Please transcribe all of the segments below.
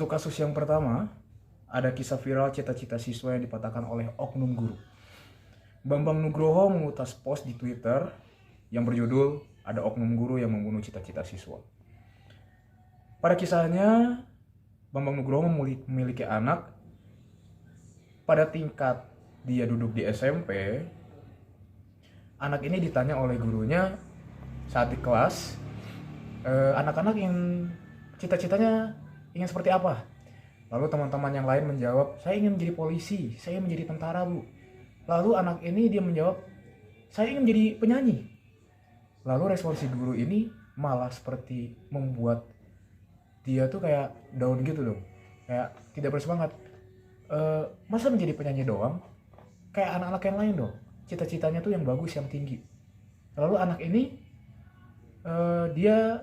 Untuk kasus yang pertama, ada kisah viral cita-cita siswa yang dipatahkan oleh oknum guru. Bambang Nugroho mengutas post di Twitter yang berjudul "Ada oknum guru yang membunuh cita-cita siswa". Pada kisahnya, Bambang Nugroho memiliki anak. Pada tingkat dia duduk di SMP, anak ini ditanya oleh gurunya saat di kelas, anak-anak ingin cita-citanya ingin seperti apa? Lalu teman-teman yang lain menjawab, saya ingin menjadi polisi, saya ingin menjadi tentara, Bu. Lalu anak ini dia menjawab, saya ingin menjadi penyanyi. Lalu respon si guru ini malah seperti membuat dia tuh kayak down gitu dong, kayak tidak bersemangat. Masa menjadi penyanyi doang? Kayak anak-anak yang lain dong, cita-citanya tuh yang bagus, yang tinggi. Lalu anak ini dia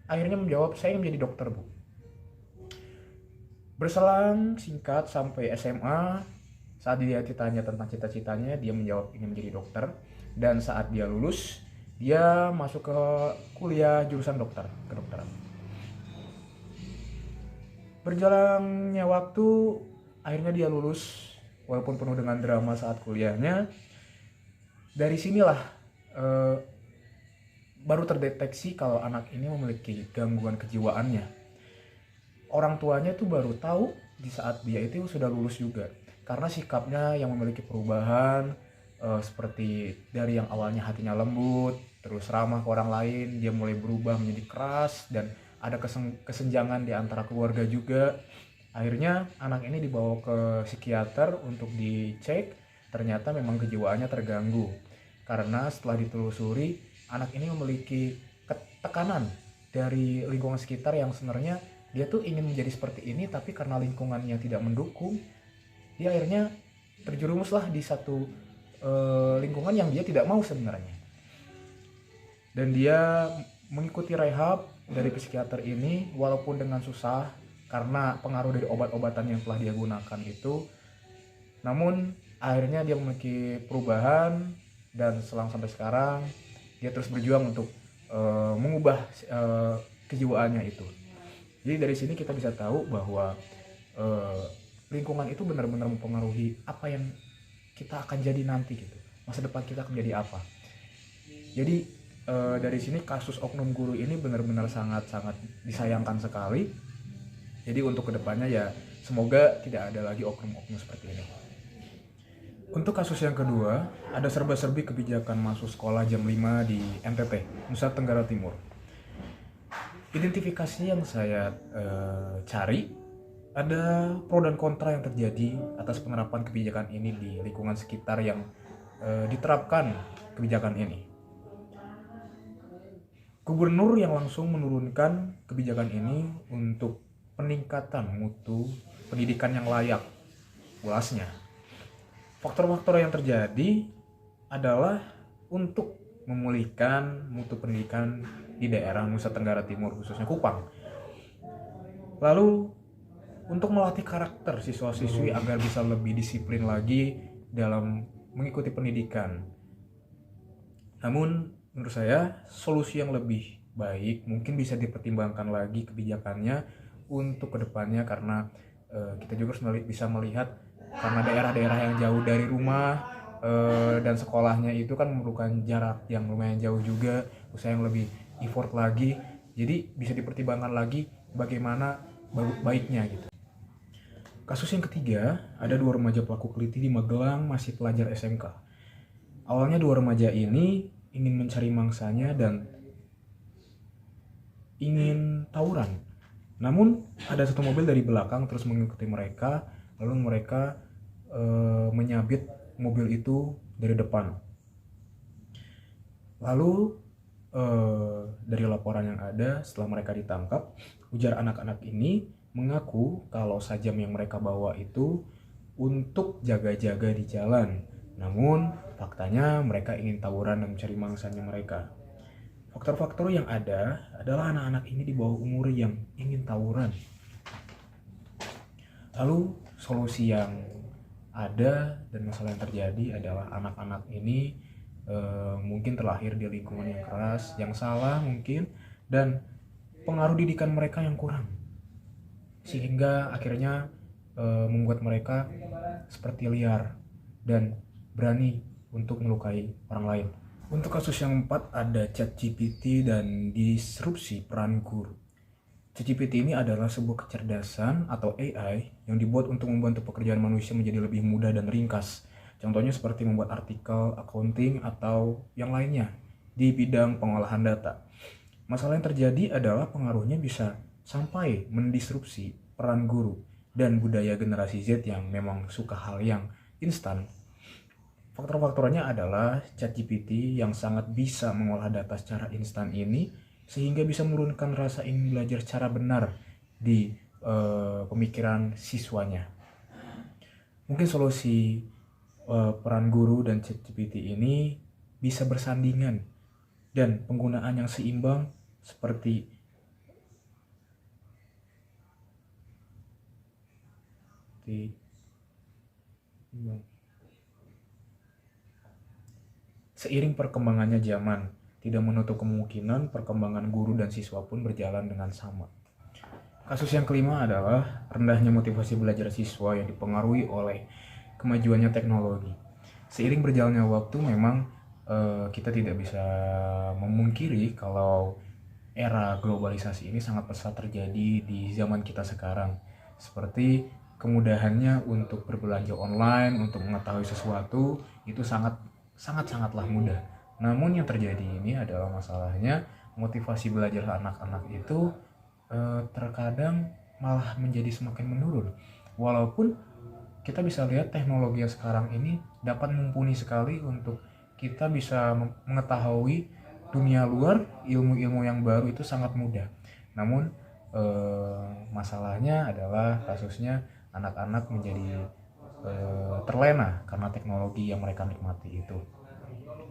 akhirnya menjawab, saya ingin menjadi dokter, Bu. Berselang singkat sampai SMA, saat dia ditanya tentang cita-citanya, dia menjawab ingin menjadi dokter. Dan saat dia lulus, dia masuk ke kuliah jurusan kedokteran. Berjalannya waktu, akhirnya dia lulus, walaupun penuh dengan drama saat kuliahnya. Dari sinilah baru terdeteksi kalau anak ini memiliki gangguan kejiwaannya. Orang tuanya tuh baru tahu di saat dia itu sudah lulus juga, karena sikapnya yang memiliki perubahan, seperti dari yang awalnya hatinya lembut terus ramah ke orang lain, dia mulai berubah menjadi keras, dan ada kesenjangan di antara keluarga juga. Akhirnya anak ini dibawa ke psikiater untuk dicek. Ternyata memang kejiwaannya terganggu, karena setelah ditelusuri, anak ini memiliki tekanan dari lingkungan sekitar yang sebenarnya dia tuh ingin menjadi seperti ini, tapi karena lingkungannya tidak mendukung, dia akhirnya terjerumuslah di satu lingkungan yang dia tidak mau sebenarnya. Dan dia mengikuti rehab dari psikiater ini, walaupun dengan susah karena pengaruh dari obat-obatan yang telah dia gunakan itu. Namun akhirnya dia memiliki perubahan, dan selang sampai sekarang dia terus berjuang untuk mengubah kejiwaannya itu. Jadi dari sini kita bisa tahu bahwa lingkungan itu benar-benar mempengaruhi apa yang kita akan jadi nanti gitu. Masa depan kita akan jadi apa. Jadi dari sini kasus oknum guru ini benar-benar sangat-sangat disayangkan sekali. Jadi untuk kedepannya ya semoga tidak ada lagi oknum-oknum seperti ini. Untuk kasus yang kedua, ada serba-serbi kebijakan masuk sekolah jam 5 di NTT, Nusa Tenggara Timur. Identifikasi yang saya cari, ada pro dan kontra yang terjadi atas penerapan kebijakan ini di lingkungan sekitar yang diterapkan kebijakan ini. Gubernur yang langsung menurunkan kebijakan ini untuk peningkatan mutu pendidikan yang layak, ulasnya. Faktor-faktor yang terjadi adalah untuk memulihkan mutu pendidikan di daerah Nusa Tenggara Timur, khususnya Kupang. Lalu untuk melatih karakter siswa-siswi agar bisa lebih disiplin lagi dalam mengikuti pendidikan. Namun menurut saya solusi yang lebih baik mungkin bisa dipertimbangkan lagi kebijakannya untuk kedepannya, karena kita juga bisa melihat karena daerah-daerah yang jauh dari rumah dan sekolahnya itu kan memerlukan jarak yang lumayan jauh juga, usaha yang lebih effort lagi. Jadi bisa dipertimbangkan lagi bagaimana baiknya gitu. Kasus yang ketiga, ada dua remaja pelaku keliti di Magelang, masih pelajar SMK. Awalnya dua remaja ini ingin mencari mangsanya dan ingin tawuran. Namun ada satu mobil dari belakang terus mengikuti mereka, lalu mereka menyabit mobil itu dari depan. Lalu dari laporan yang ada setelah mereka ditangkap, ujar anak-anak ini mengaku kalau sajam yang mereka bawa itu untuk jaga-jaga di jalan. Namun faktanya mereka ingin tawuran dan mencari mangsanya mereka. Faktor-faktor yang ada adalah anak-anak ini di bawah umur yang ingin tawuran. Lalu solusi yang ada dan masalah yang terjadi adalah anak-anak ini mungkin terlahir di lingkungan yang keras, yang salah mungkin, dan pengaruh didikan mereka yang kurang. sehingga akhirnya membuat mereka seperti liar dan berani untuk melukai orang lain. Untuk kasus yang keempat ada ChatGPT dan disrupsi peran guru. ChatGPT ini adalah sebuah kecerdasan atau AI yang dibuat untuk membantu pekerjaan manusia menjadi lebih mudah dan ringkas. Contohnya seperti membuat artikel, accounting, atau yang lainnya di bidang pengolahan data. Masalah yang terjadi adalah pengaruhnya bisa sampai mendisrupsi peran guru dan budaya generasi Z yang memang suka hal yang instan. Faktor-faktornya adalah ChatGPT yang sangat bisa mengolah data secara instan ini sehingga bisa menurunkan rasa ingin belajar secara benar di pemikiran siswanya. Mungkin solusi peran guru dan ChatGPT ini bisa bersandingan dan penggunaan yang seimbang seperti seiring perkembangannya zaman, tidak menutup kemungkinan perkembangan guru dan siswa pun berjalan dengan sama. Kasus yang kelima adalah rendahnya motivasi belajar siswa yang dipengaruhi oleh kemajuannya teknologi. Seiring berjalannya waktu memang kita tidak bisa memungkiri kalau era globalisasi ini sangat pesat terjadi di zaman kita sekarang. Seperti kemudahannya untuk berbelanja online, untuk mengetahui sesuatu itu sangatlah mudah. Namun yang terjadi ini adalah masalahnya motivasi belajar anak-anak itu terkadang malah menjadi semakin menurun. Walaupun kita bisa lihat teknologi yang sekarang ini dapat mumpuni sekali untuk kita bisa mengetahui dunia luar, ilmu-ilmu yang baru itu sangat mudah. Namun masalahnya adalah kasusnya anak-anak menjadi terlena karena teknologi yang mereka nikmati itu.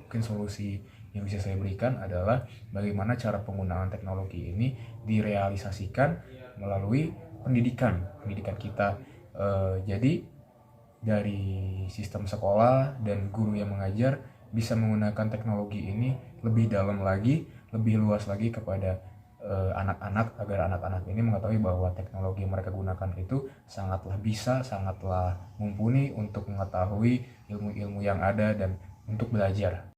Mungkin solusi yang bisa saya berikan adalah bagaimana cara penggunaan teknologi ini direalisasikan melalui pendidikan kita. Jadi dari sistem sekolah dan guru yang mengajar bisa menggunakan teknologi ini lebih dalam lagi, lebih luas lagi kepada anak-anak agar anak-anak ini mengetahui bahwa teknologi yang mereka gunakan itu sangatlah bisa, sangatlah mumpuni untuk mengetahui ilmu-ilmu yang ada dan untuk belajar.